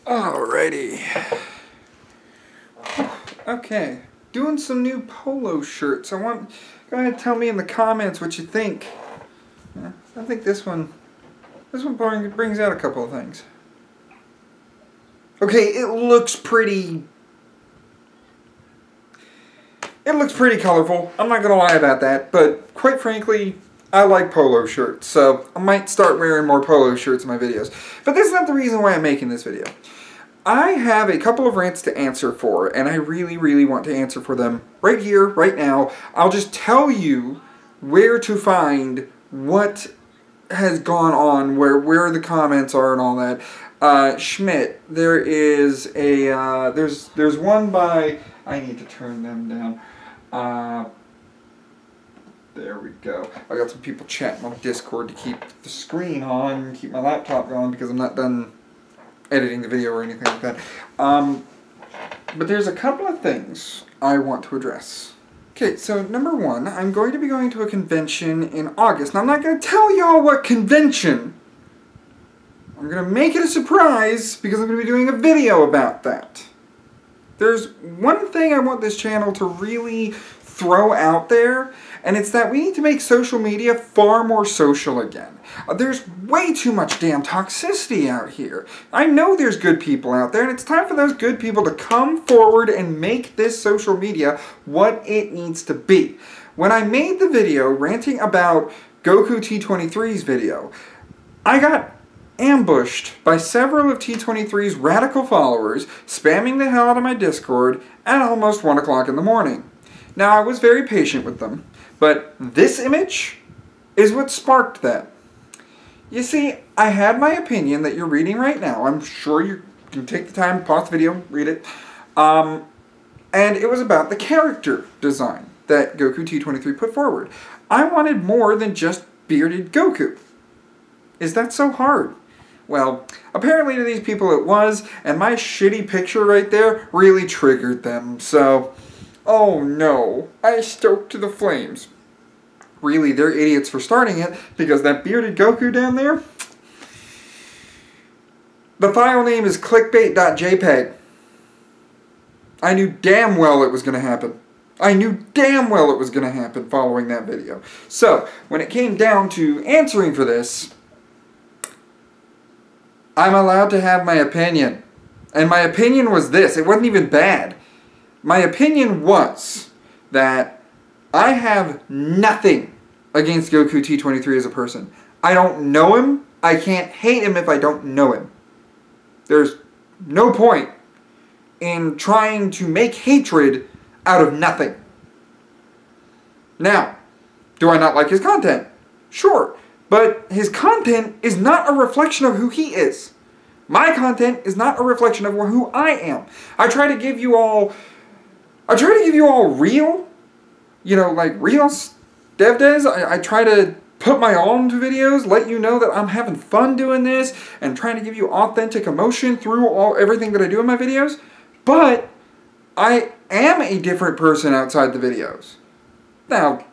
Alrighty. Okay, doing some new polo shirts. Go ahead and tell me in the comments what you think. I think this one brings out a couple of things. Okay, it looks pretty colorful. I'm not gonna lie about that, but quite frankly, I like polo shirts, so I might start wearing more polo shirts in my videos. But that's not the reason why I'm making this video. I have a couple of rants to answer for, and I really, really want to answer for them right here, right now. I'll just tell you where to find what has gone on, where the comments are and all that. Schmidt, there is a, there's one by, I need to turn them down. There we go. I got some people chatting on Discord to keep the screen on, keep my laptop going because I'm not done editing the video or anything like that. But there's a couple of things I want to address. Okay, so number one, I'm going to be going to a convention in August. Now, I'm not going to tell y'all what convention. I'm going to make it a surprise because I'm going to be doing a video about that. There's one thing I want this channel to really throw out there, and it's that we need to make social media far more social again. There's way too much damn toxicity out here. I know there's good people out there, and it's time for those good people to come forward and make this social media what it needs to be. When I made the video ranting about Goku T23's video, I got ambushed by several of T23's radical followers spamming the hell out of my Discord at almost 1 o'clock in the morning. Now, I was very patient with them, but this image is what sparked that. You see, I had my opinion that you're reading right now. I'm sure you can take the time, pause the video, read it. And it was about the character design that Goku T23 put forward. I wanted more than just bearded Goku. Is that so hard? Well, apparently to these people it was, and my shitty picture right there really triggered them, so... Oh no, I stoked the flames. Really, they're idiots for starting it, because that bearded Goku down there, the file name is clickbait.jpg. I knew damn well it was going to happen. I knew damn well it was going to happen following that video. So, when it came down to answering for this, I'm allowed to have my opinion. And my opinion was this. It wasn't even bad. My opinion was that I have nothing against Goku T23 as a person. I don't know him. I can't hate him if I don't know him. There's no point in trying to make hatred out of nothing. Now, do I not like his content? Sure. But his content is not a reflection of who he is. My content is not a reflection of who I am. I try to give you all real, like real StevDeS. I try to put my all into videos, let you know that I'm having fun doing this, and trying to give you authentic emotion through everything that I do in my videos. But I am a different person outside the videos. Now,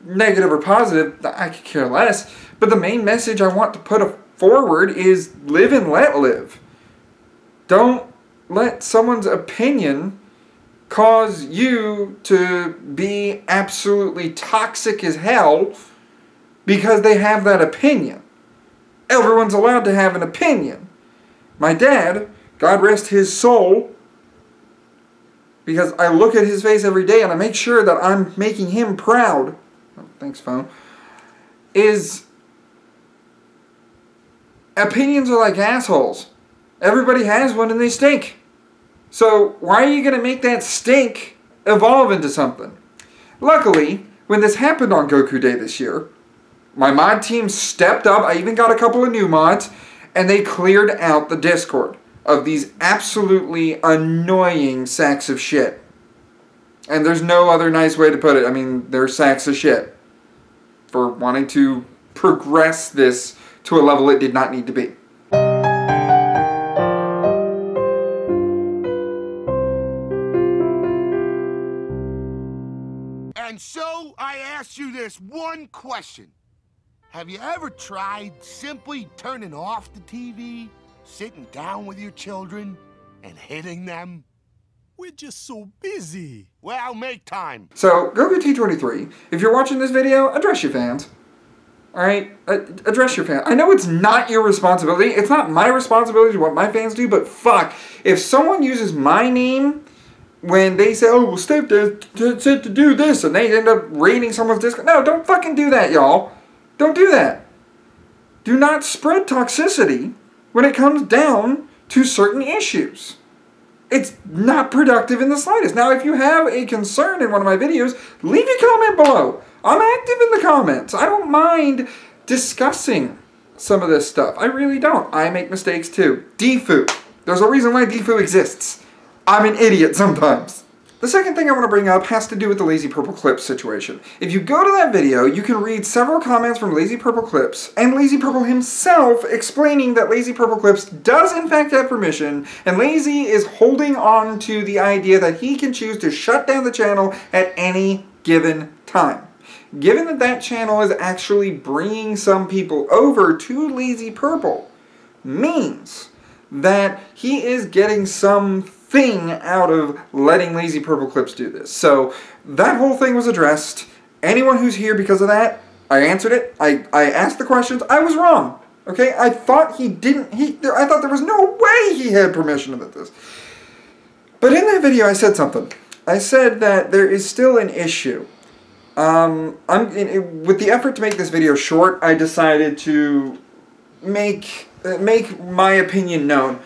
negative or positive, I could care less. But the main message I want to put forward is live and let live. Don't let someone's opinion cause you to be absolutely toxic as hell because they have that opinion. Everyone's allowed to have an opinion. My dad, God rest his soul, because I look at his face every day and I make sure that I'm making him proud, oh, thanks phone, is opinions are like assholes. Everybody has one and they stink. So why are you going to make that stink evolve into something? Luckily, when this happened on Goku Day this year, my mod team stepped up. I even got a couple of new mods, and they cleared out the Discord of these absolutely annoying sacks of shit. And there's no other nice way to put it. I mean, they're sacks of shit for wanting to progress this to a level it did not need to be. And so I ask you this one question. Have you ever tried simply turning off the TV Sitting down with your children and hitting them? We're just so busy. Well, make time. So, Goku T23, if you're watching this video, address your fans. Alright? Address your fans. I know it's not your responsibility. It's not my responsibility what my fans do, but fuck. If someone uses my name when they say, oh, well, StevDeS said to do this, and they end up raiding someone's Discord. No, don't fucking do that, y'all. Don't do that. Do not spread toxicity when it comes down to certain issues. It's not productive in the slightest. Now, if you have a concern in one of my videos, leave a comment below. I'm active in the comments. I don't mind discussing some of this stuff. I really don't. I make mistakes too. Defu. There's a reason why Defu exists. I'm an idiot sometimes. The second thing I want to bring up has to do with the Lazy Purple Clips situation. If you go to that video, you can read several comments from Lazy Purple Clips and Lazy Purple himself explaining that Lazy Purple Clips does in fact have permission, and Lazy is holding on to the idea that he can choose to shut down the channel at any given time. Given that that channel is actually bringing some people over to Lazy Purple, means that he is getting something out of letting Lazy Purple Clips do this. So that whole thing was addressed. Anyone who's here because of that, I answered it. I asked the questions. I was wrong. Okay? I thought he didn't. I thought there was no way he had permission to this. But in that video, I said something. I said that there is still an issue. With the effort to make this video short, I decided to make my opinion known.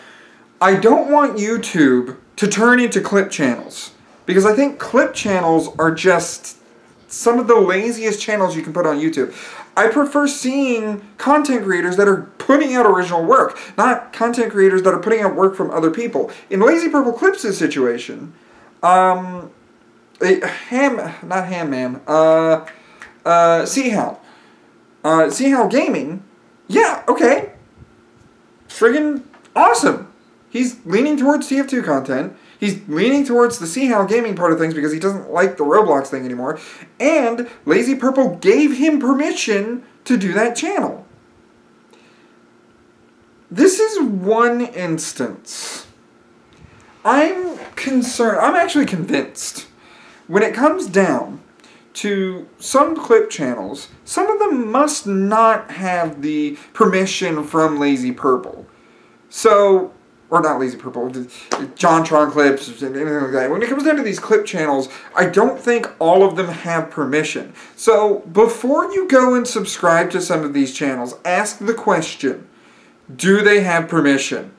I don't want YouTube to turn into clip channels, because I think clip channels are just some of the laziest channels you can put on YouTube. I prefer seeing content creators that are putting out original work, not content creators that are putting out work from other people. In Lazy Purple Clips' situation, Seahal Gaming, yeah, okay, friggin' awesome. He's leaning towards TF2 content. He's leaning towards the Seahal Gaming part of things because he doesn't like the Roblox thing anymore. And Lazy Purple gave him permission to do that channel. This is one instance. I'm concerned. I'm actually convinced. When it comes down to some clip channels, some of them must not have the permission from Lazy Purple. So, or not Lazy Purple, JonTron clips, anything like that. When it comes down to these clip channels, I don't think all of them have permission. So, before you go and subscribe to some of these channels, ask the question, do they have permission?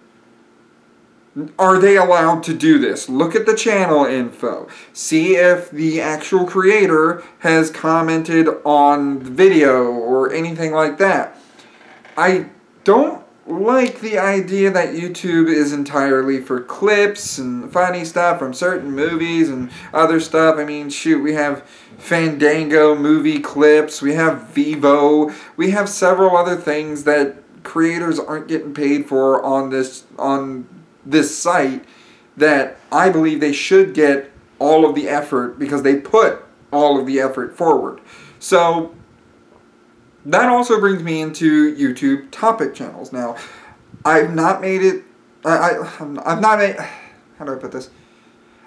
Are they allowed to do this? Look at the channel info. See if the actual creator has commented on the video or anything like that. I don't like the idea that YouTube is entirely for clips and funny stuff from certain movies and other stuff. I mean, shoot, we have Fandango movie clips, we have Vivo, we have several other things that creators aren't getting paid for on this site that I believe they should get all of the effort because they put all of the effort forward. So that also brings me into YouTube topic channels. Now, I've not made it, I've not made, how do I put this?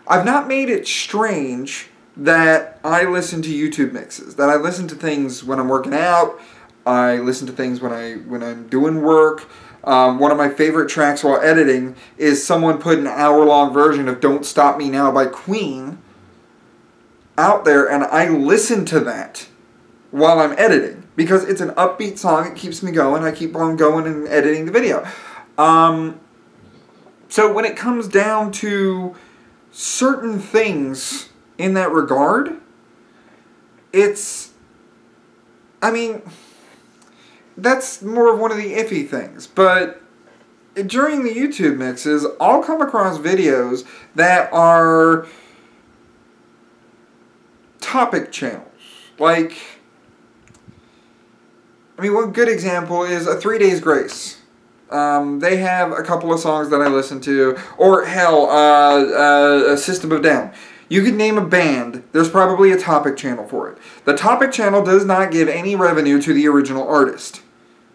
I've not made it strange that I listen to YouTube mixes, that I listen to things when I'm working out, I listen to things when I'm doing work. One of my favorite tracks while editing is someone put an hour-long version of Don't Stop Me Now by Queen out there, and I listen to that while I'm editing because it's an upbeat song. It keeps me going. I keep on going and editing the video. So when it comes down to certain things in that regard, it's, I mean, that's more of one of the iffy things. But during the YouTube mixes, I'll come across videos that are topic channels. Like, I mean, one good example is a 3 Days Grace. They have a couple of songs that I listen to, or hell, a System of a Down. You could name a band, there's probably a topic channel for it. The topic channel does not give any revenue to the original artist.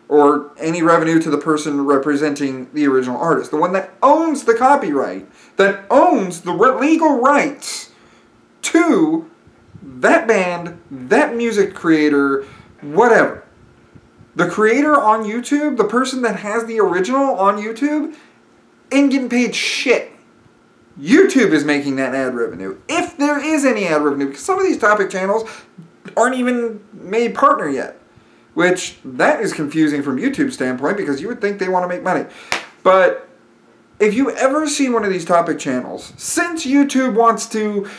or any revenue to the person representing the original artist. The one that owns the copyright, that owns the legal rights to that band, that music creator, whatever. The creator on YouTube, the person that has the original on YouTube, ain't getting paid shit. YouTube is making that ad revenue, if there is any ad revenue, because some of these topic channels aren't even made partner yet, which that is confusing from YouTube's standpoint, because you would think they want to make money. But if you ever see one of these topic channels, since YouTube wants to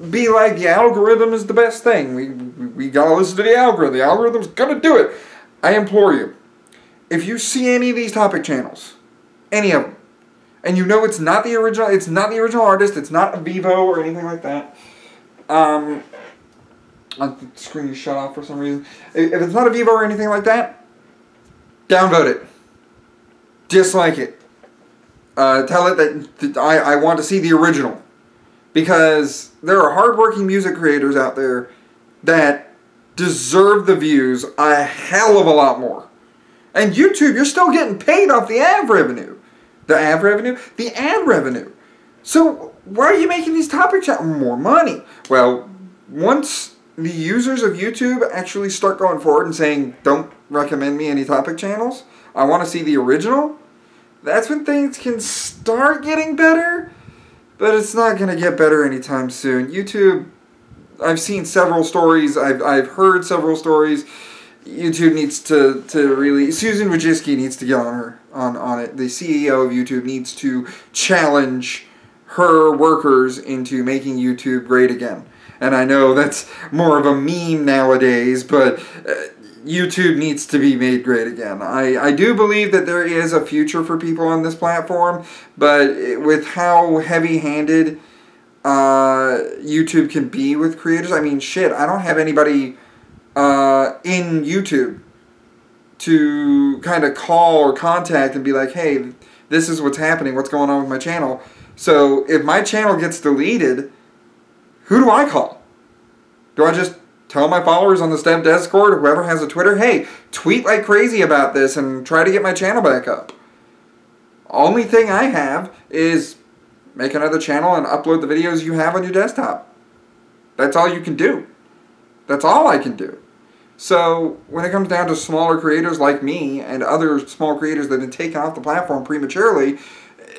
be like, the algorithm is the best thing, we gotta listen to the algorithm's gonna do it, I implore you, if you see any of these topic channels, any of them, and you know it's not the original artist, it's not a Vivo or anything like that. The screen is shut off for some reason. If it's not a Vivo or anything like that, downvote it. Dislike it. Tell it that I want to see the original. Because there are hardworking music creators out there that deserve the views a hell of a lot more. And YouTube, you're still getting paid off the ad revenue. The ad revenue? The ad revenue. So, why are you making these topic channels? More money. Well, once the users of YouTube actually start going forward and saying, don't recommend me any topic channels, I want to see the original, that's when things can start getting better, but it's not going to get better anytime soon. YouTube, I've seen several stories, I've heard several stories. YouTube needs to really, Susan Wojcicki needs to get on it. The CEO of YouTube needs to challenge her workers into making YouTube great again. And I know that's more of a meme nowadays, but YouTube needs to be made great again. I do believe that there is a future for people on this platform, but with how heavy-handed YouTube can be with creators, I mean, shit, I don't have anybody in YouTube to kind of call or contact and be like, hey, this is what's happening, what's going on with my channel. So if my channel gets deleted, who do I call? Do I just tell my followers on the StevDeS Discord, or whoever has a Twitter, hey, tweet like crazy about this and try to get my channel back up? Only thing I have is make another channel and upload the videos you have on your desktop. That's all you can do. That's all I can do. So, when it comes down to smaller creators like me and other small creators that have been taken off the platform prematurely,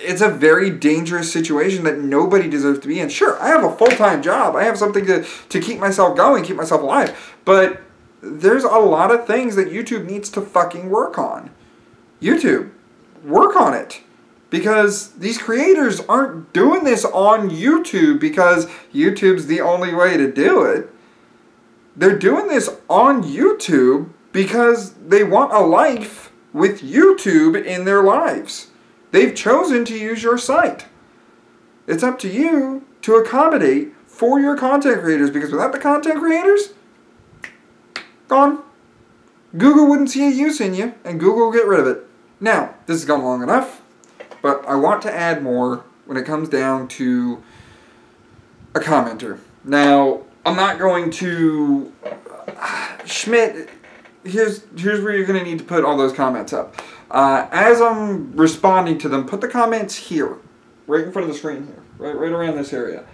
it's a very dangerous situation that nobody deserves to be in. Sure, I have a full-time job. I have something to keep myself going, keep myself alive. But there's a lot of things that YouTube needs to fucking work on. YouTube, work on it. Because these creators aren't doing this on YouTube because YouTube's the only way to do it. They're doing this on YouTube because they want a life with YouTube in their lives. They've chosen to use your site. It's up to you to accommodate for your content creators, because without the content creators, gone. Google wouldn't see a use in you, and Google will get rid of it. Now, this has gone long enough, but I want to add more when it comes down to a commenter. Now, I'm not going to... Schmidt, here's where you're going to need to put all those comments up. As I'm responding to them, put the comments here, right in front of the screen here, right around this area,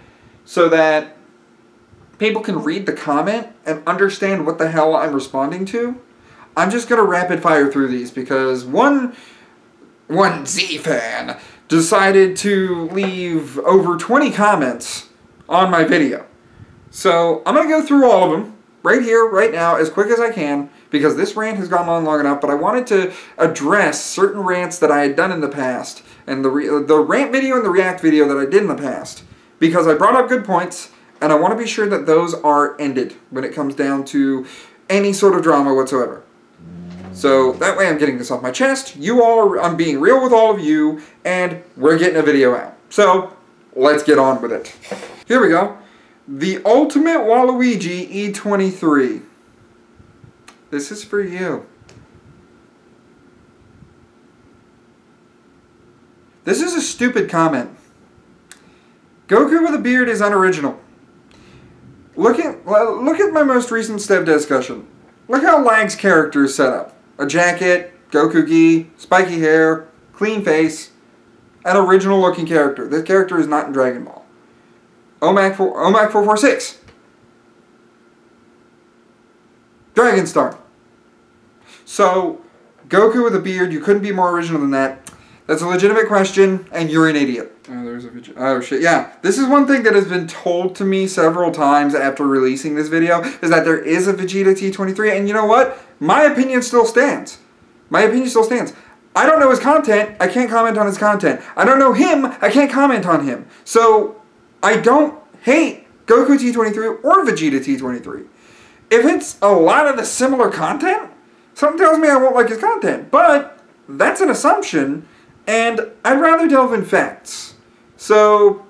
so that people can read the comment and understand what the hell I'm responding to. I'm just going to rapid fire through these because one Z fan decided to leave over 20 comments on my video. So I'm going to go through all of them right here, right now, as quick as I can, because this rant has gone on long enough, but I wanted to address certain rants that I had done in the past, and the rant video and the react video that I did in the past, because I brought up good points, and I want to be sure that those are ended when it comes down to any sort of drama whatsoever. So that way I'm getting this off my chest, I'm being real with all of you, and we're getting a video out. So, let's get on with it. Here we go. The Ultimate Waluigi E23. This is for you. This is a stupid comment. Goku with a beard is unoriginal. Look at my most recent StevDeS discussion. Look how Lag's character is set up. A jacket, Goku Gi, spiky hair, clean face, an original looking character. This character is not in Dragon Ball. OMAC 446. Dragon Star. So, Goku with a beard, you couldn't be more original than that. That's a legitimate question, and you're an idiot. Oh, there's a Vegeta. Oh, shit. Yeah, this is one thing that has been told to me several times after releasing this video, is that there is a Vegeta T23, and you know what? My opinion still stands. My opinion still stands. I don't know his content, I can't comment on his content. I don't know him, I can't comment on him. So, I don't hate Goku T23 or Vegeta T23. If it's a lot of the similar content, something tells me I won't like his content. But that's an assumption, and I'd rather delve in facts. So,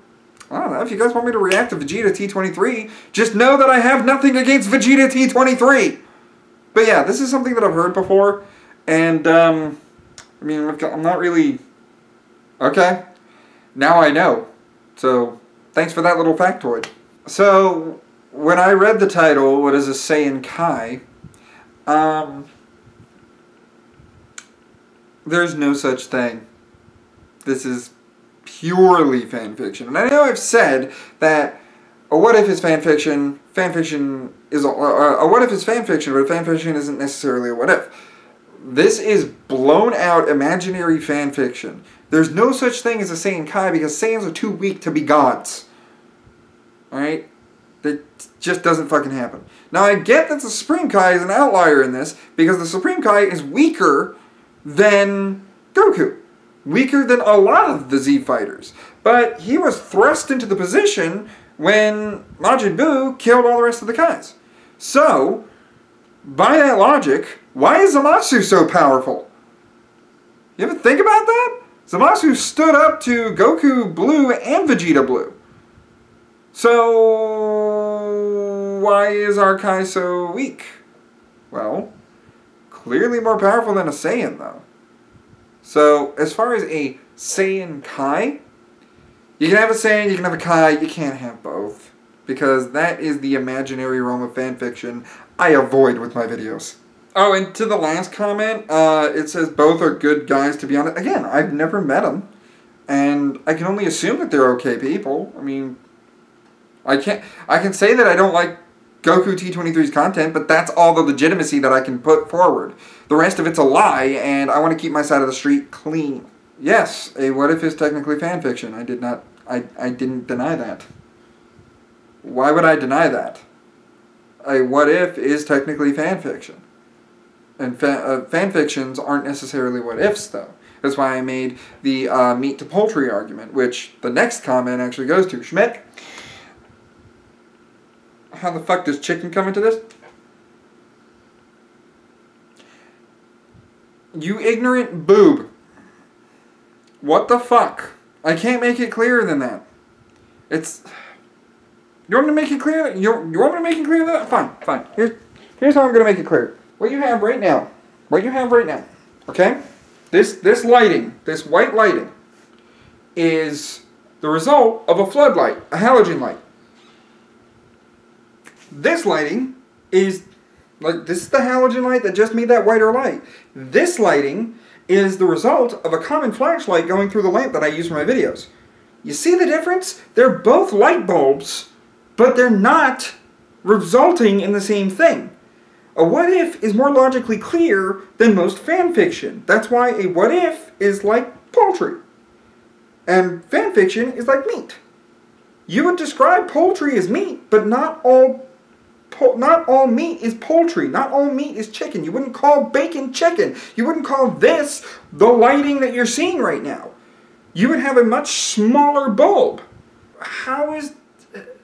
I don't know, if you guys want me to react to Vegeta T23, just know that I have nothing against Vegeta T23. But yeah, this is something that I've heard before, and I mean, I'm not really... Okay, now I know. So, thanks for that little factoid. So, when I read the title, what is a Saiyan Kai, there's no such thing. This is purely fanfiction. And I know I've said that a what if is fanfiction, fanfiction is a what if is fanfiction, but fanfiction isn't necessarily a what if. This is blown out imaginary fanfiction. There's no such thing as a Saiyan Kai because Saiyans are too weak to be gods. Alright? That just doesn't fucking happen. Now I get that the Supreme Kai is an outlier in this because the Supreme Kai is weaker than Goku. Weaker than a lot of the Z fighters. But he was thrust into the position when Majin Buu killed all the rest of the Kais. So, by that logic, why is Zamasu so powerful? You ever think about that? Zamasu stood up to Goku Blue and Vegeta Blue. So, why is our Kai so weak? Well, clearly more powerful than a Saiyan, though. So, as far as a Saiyan Kai, you can have a Saiyan, you can have a Kai, you can't have both. Because that is the imaginary realm of fanfiction I avoid with my videos. Oh, and to the last comment, it says both are good guys, to be honest. Again, I've never met them. And I can only assume that they're okay people. I mean, I can say that I don't like Goku T23's content, but that's all the legitimacy that I can put forward. The rest of it's a lie, and I want to keep my side of the street clean. Yes, a what if is technically fanfiction. I didn't deny that. Why would I deny that? A what if is technically fanfiction. And fanfictions aren't necessarily what ifs, though. That's why I made the meat to poultry argument, which the next comment actually goes to. Schmidt, how the fuck does chicken come into this? You ignorant boob. What the fuck? I can't make it clearer than that. It's... You want me to make it clear? You want me to make it clear that? Fine, fine. Here's how I'm going to make it clear. What you have right now, okay? This lighting, this white lighting, is the result of a floodlight, a halogen light. This lighting is, like, this is the halogen light that just made that whiter light. This lighting is the result of a common flashlight going through the lamp that I use for my videos. You see the difference? They're both light bulbs, but they're not resulting in the same thing. A what if is more logically clear than most fan fiction. That's why a what if is like poultry. And fan fiction is like meat. You would describe poultry as meat, but not all meat is poultry. Not all meat is chicken. You wouldn't call bacon chicken. You wouldn't call this the lighting that you're seeing right now. You would have a much smaller bulb. How is...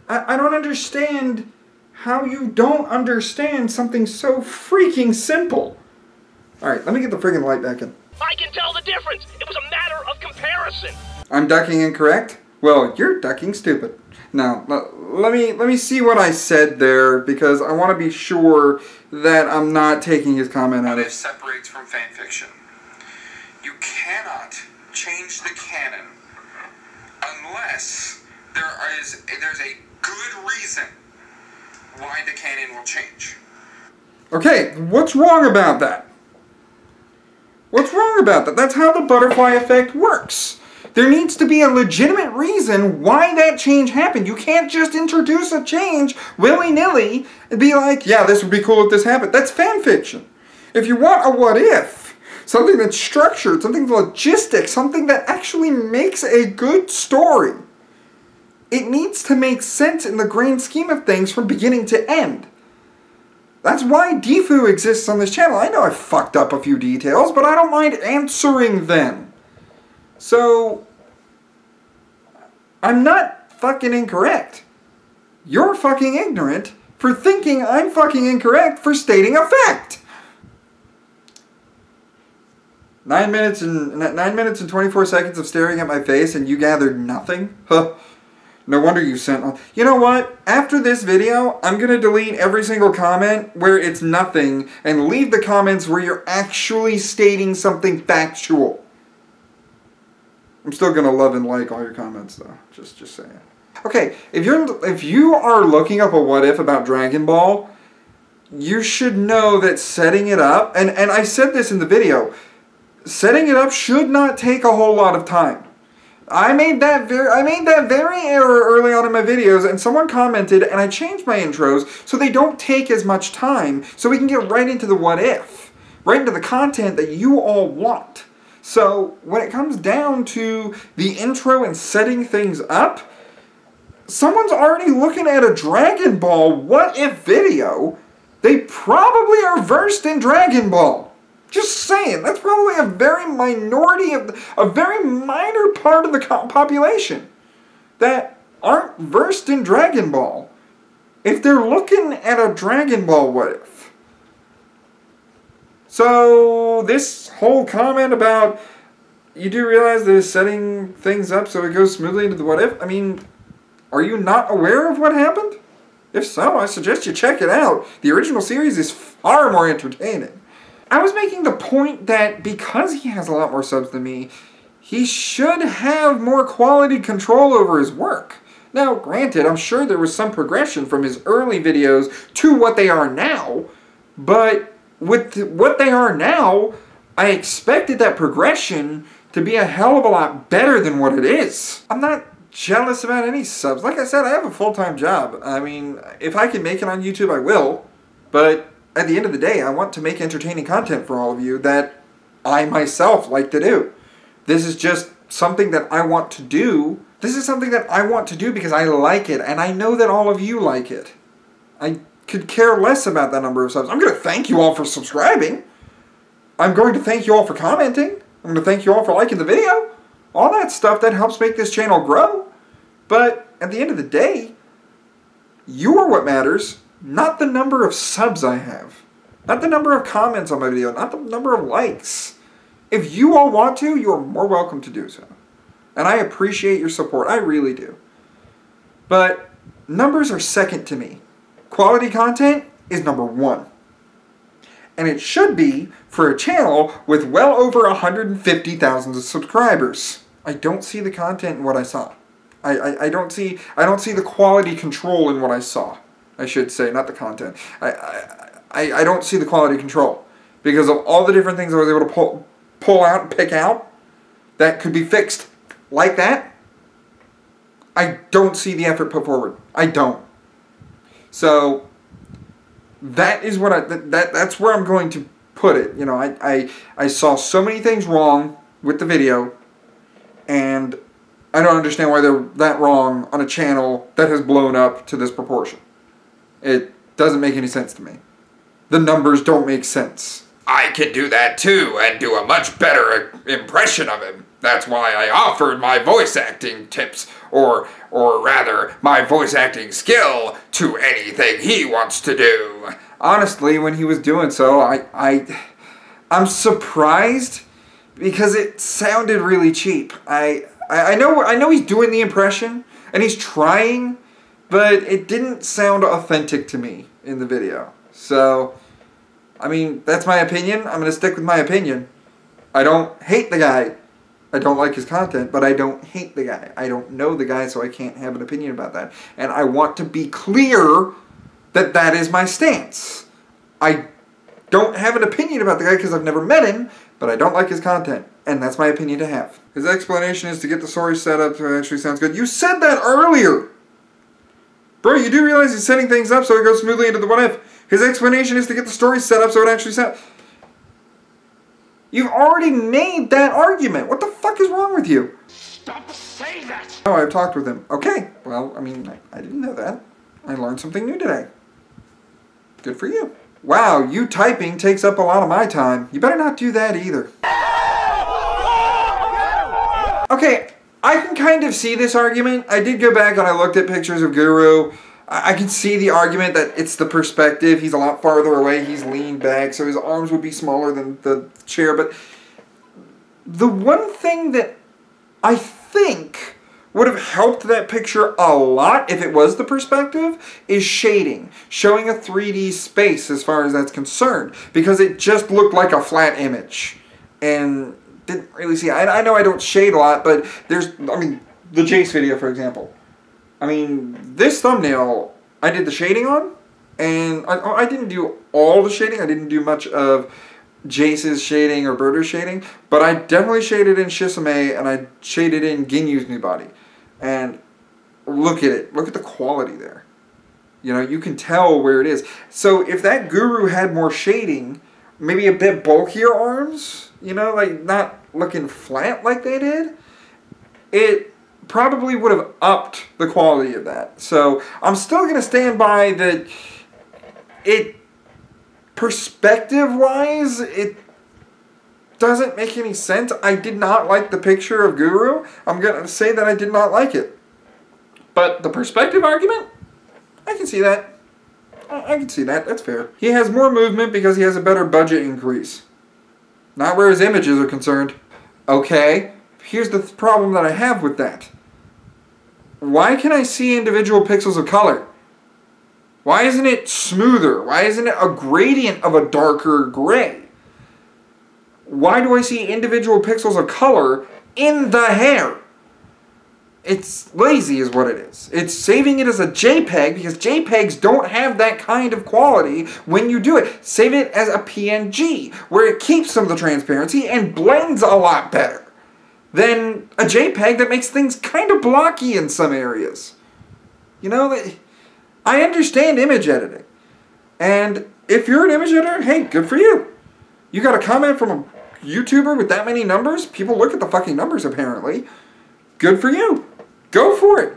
I don't understand how you don't understand something so freaking simple. Alright, let me get the friggin' light back in. I can tell the difference. It was a matter of comparison. I'm ducking incorrect? Well, you're ducking stupid. Now, let me see what I said there, because I want to be sure that I'm not taking his comment out of... It separates from fanfiction. You cannot change the canon unless there's a good reason why the canon will change. Okay, what's wrong about that? What's wrong about that? That's how the butterfly effect works. There needs to be a legitimate reason why that change happened. You can't just introduce a change willy-nilly and be like, yeah, this would be cool if this happened. That's fan fiction. If you want a what if, something that's structured, something logistic, something that actually makes a good story, it needs to make sense in the grand scheme of things from beginning to end. That's why Defu exists on this channel. I know I fucked up a few details, but I don't mind answering them. So, I'm not fucking incorrect. You're fucking ignorant for thinking I'm fucking incorrect for stating a fact. 9 minutes and 24 seconds of staring at my face and you gathered nothing? Huh. No wonder you sent on. You know what? After this video, I'm going to delete every single comment where it's nothing and leave the comments where you're actually stating something factual. I'm still going to love and like all your comments though. Just saying. Okay, if you are looking up a what if about Dragon Ball, you should know that setting it up, and I said this in the video, setting it up should not take a whole lot of time. I made that very error early on in my videos, and someone commented, and I changed my intros so they don't take as much time, so we can get right into the what if, right into the content that you all want. So when it comes down to the intro and setting things up, someone's already looking at a Dragon Ball what if video. They probably are versed in Dragon Ball. Just saying, that's probably a very minority of a very minor part of the population that aren't versed in Dragon Ball. If they're looking at a Dragon Ball what if. So this whole comment about you do realize that it's setting things up so it goes smoothly into the what if. I mean, are you not aware of what happened? If so, I suggest you check it out. The original series is far more entertaining. I was making the point that because he has a lot more subs than me, he should have more quality control over his work. Now, granted, I'm sure there was some progression from his early videos to what they are now, but with what they are now, I expected that progression to be a hell of a lot better than what it is. I'm not jealous about any subs. Like I said, I have a full-time job. I mean, if I can make it on YouTube, I will, but at the end of the day, I want to make entertaining content for all of you that I myself like to do. This is just something that I want to do. This is something that I want to do because I like it, and I know that all of you like it. I could care less about that number of subs. I'm going to thank you all for subscribing. I'm going to thank you all for commenting. I'm going to thank you all for liking the video. All that stuff that helps make this channel grow. But at the end of the day, you are what matters. Not the number of subs I have. Not the number of comments on my video. Not the number of likes. If you all want to, you are more welcome to do so. And I appreciate your support. I really do. But numbers are second to me. Quality content is number one. And it should be for a channel with well over 150,000 subscribers. I don't see the content in what I saw. I don't see the quality control in what I saw. I should say, not the content. I don't see the quality control because of all the different things I was able to pull out and pick out that could be fixed like that. I don't see the effort put forward. I don't. So that is what that's where I'm going to put it. You know, I saw so many things wrong with the video, and I don't understand why they're that wrong on a channel that has blown up to this proportion. It doesn't make any sense to me. The numbers don't make sense. I can do that too, and do a much better impression of him. That's why I offered my voice acting tips, or rather, my voice acting skill to anything he wants to do. Honestly, when he was doing so, I'm surprised because it sounded really cheap. I know he's doing the impression, and he's trying, but it didn't sound authentic to me in the video. So, I mean, that's my opinion. I'm going to stick with my opinion. I don't hate the guy. I don't like his content, but I don't hate the guy. I don't know the guy, so I can't have an opinion about that. And I want to be clear that that is my stance. I don't have an opinion about the guy because I've never met him, but I don't like his content, and that's my opinion to have. His explanation is to get the story set up so it actually sounds good. You said that earlier! Bro, you do realize he's setting things up so it goes smoothly into the what if. His explanation is to get the story set up so it actually sounds... You've already made that argument. What the fuck is wrong with you? Stop saying that! Oh, I've talked with him. Okay. Well, I mean, I didn't know that. I learned something new today. Good for you. Wow, you typing takes up a lot of my time. You better not do that either. Okay, I can kind of see this argument. I did go back and I looked at pictures of Guru. I can see the argument that it's the perspective. He's a lot farther away. He's leaned back, so his arms would be smaller than the chair. But the one thing that I think would have helped that picture a lot if it was the perspective is shading. Showing a 3D space as far as that's concerned. Because it just looked like a flat image. And didn't really see... I know I don't shade a lot, but there's... I mean, the Jace video, for example. I mean, this thumbnail, I did the shading on, and I didn't do all the shading. I didn't do much of Jace's shading or Birder's shading, but I definitely shaded in Shisame, and I shaded in Ginyu's new body. And look at it. Look at the quality there. You know, you can tell where it is. So if that Guru had more shading, maybe a bit bulkier arms, you know, like not looking flat like they did, it probably would have upped the quality of that. So I'm still going to stand by that it, perspective-wise, it doesn't make any sense. I did not like the picture of Guru. I'm going to say that I did not like it. But the perspective argument, I can see that. I can see that. That's fair. He has more movement because he has a better budget increase. Not where his images are concerned. Okay. Here's the problem that I have with that. Why can I see individual pixels of color? Why isn't it smoother? Why isn't it a gradient of a darker gray? Why do I see individual pixels of color in the hair? It's lazy is what it is. It's saving it as a JPEG because JPEGs don't have that kind of quality when you do it. Save it as a PNG where it keeps some of the transparency and blends a lot better than a JPEG that makes things kind of blocky in some areas. You know, I understand image editing. And if you're an image editor, hey, good for you. You got a comment from a YouTuber with that many numbers? People look at the fucking numbers, apparently. Good for you. Go for it.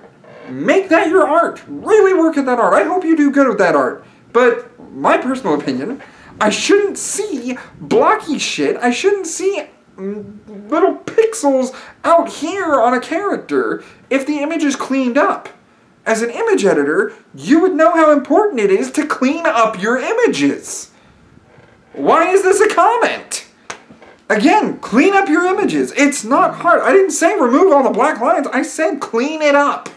Make that your art. Really work at that art. I hope you do good with that art. But my personal opinion, I shouldn't see blocky shit. I shouldn't see little pixels out here on a character if the image is cleaned up. As an image editor, you would know how important it is to clean up your images. Why is this a comment? Again, clean up your images. It's not hard. I didn't say remove all the black lines. I said clean it up.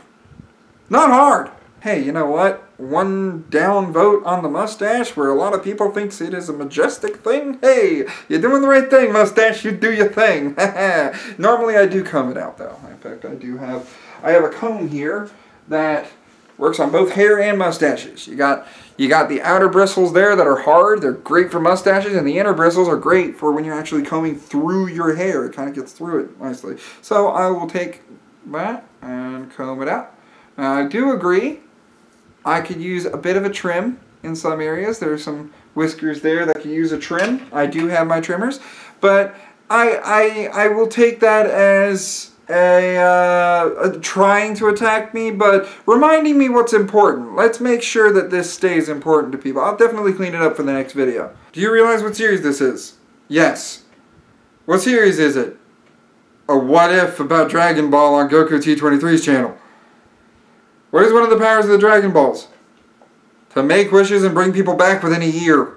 Not hard. Hey, you know what? One down vote on the mustache where a lot of people think it is a majestic thing. Hey, you're doing the right thing, mustache. You do your thing. Normally I do comb it out though. In fact, I have a comb here that works on both hair and mustaches. You got the outer bristles there that are hard. They're great for mustaches, and the inner bristles are great for when you're actually combing through your hair. It kind of gets through it nicely. So I will take that and comb it out. Now, I do agree. I could use a bit of a trim in some areas. There's some whiskers there that could use a trim. I do have my trimmers, but I will take that as a trying to attack me, but reminding me what's important. Let's make sure that this stays important to people. I'll definitely clean it up for the next video. Do you realize what series this is? Yes. What series is it? A what if about Dragon Ball on Goku T23's channel. What is one of the powers of the Dragon Balls? To make wishes and bring people back within a year.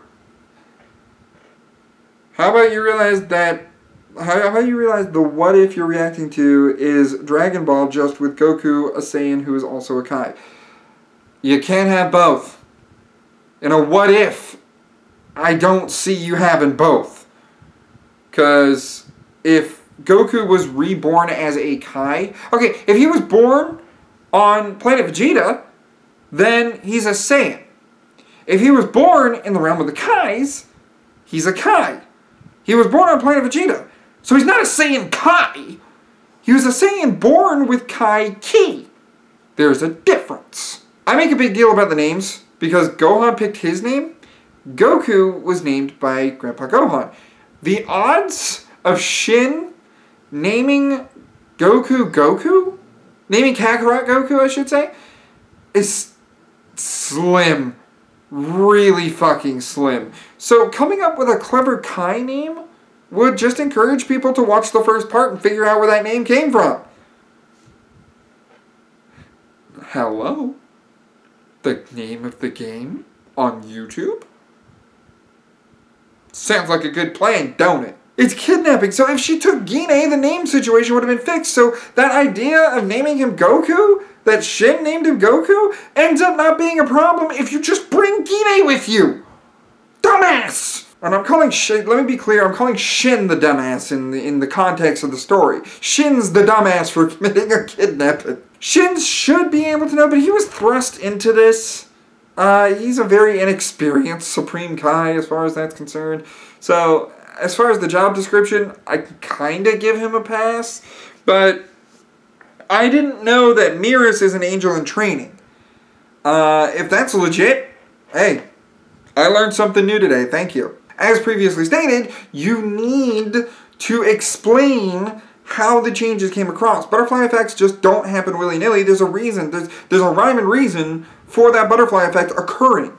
How about you realize that How about you realize the what if you're reacting to is Dragon Ball just with Goku, a Saiyan who is also a Kai. You can't have both. In a what if, I don't see you having both. Because if Goku was reborn as a Kai... Okay, if he was born on planet Vegeta, then he's a Saiyan. If he was born in the realm of the Kais, he's a Kai. He was born on the planet Vegeta. So he's not a Saiyan Kai. He was a Saiyan born with Kai Ki. There's a difference. I make a big deal about the names because Gohan picked his name. Goku was named by Grandpa Gohan. The odds of Shin naming Goku, naming Kakarot Goku, I should say, is slim. Really fucking slim. So coming up with a clever Kai name would just encourage people to watch the first part and figure out where that name came from. Hello? The name of the game on YouTube? Sounds like a good plan, don't it? It's kidnapping, so if she took Gine, the name situation would have been fixed. So that idea of naming him Goku, that Shin named him Goku, ends up not being a problem if you just bring Gine with you. Dumbass! And I'm calling Shin, let me be clear, I'm calling Shin the dumbass in the context of the story. Shin's the dumbass for committing a kidnapping. Shin should be able to know, but he was thrust into this. He's a very inexperienced Supreme Kai as far as that's concerned. So, as far as the job description, I kind of give him a pass. But I didn't know that Miras is an angel in training. If that's legit, hey, I learned something new today. Thank you. As previously stated, you need to explain how the changes came across. Butterfly effects just don't happen willy-nilly. There's a reason. There's a rhyme and reason for that butterfly effect occurring.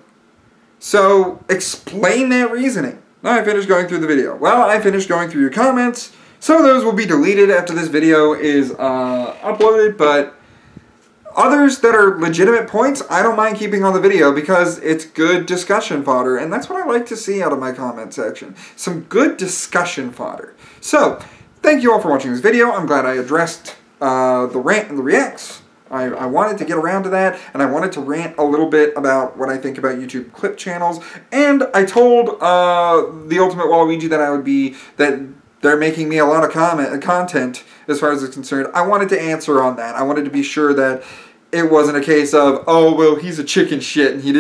So, explain that reasoning. Now I finished going through the video. Well, I finished going through your comments. Some of those will be deleted after this video is uploaded, but others that are legitimate points, I don't mind keeping on the video because it's good discussion fodder, and that's what I like to see out of my comment section. Some good discussion fodder. So, thank you all for watching this video. I'm glad I addressed the rant and the reacts. I wanted to get around to that, and I wanted to rant a little bit about what I think about YouTube clip channels, and I told the Ultimate Waluigi that they're making me a lot of content as far as it's concerned. I wanted to answer on that. I wanted to be sure that it wasn't a case of, oh, well, he's a chicken shit, and he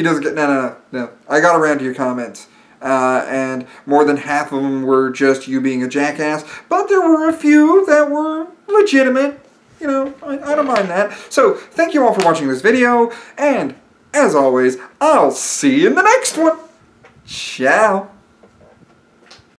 doesn't get, no. I got around to your comments. And more than half of them were just you being a jackass, but there were a few that were legitimate. You know, I don't mind that. So, thank you all for watching this video, and as always, I'll see you in the next one. Ciao.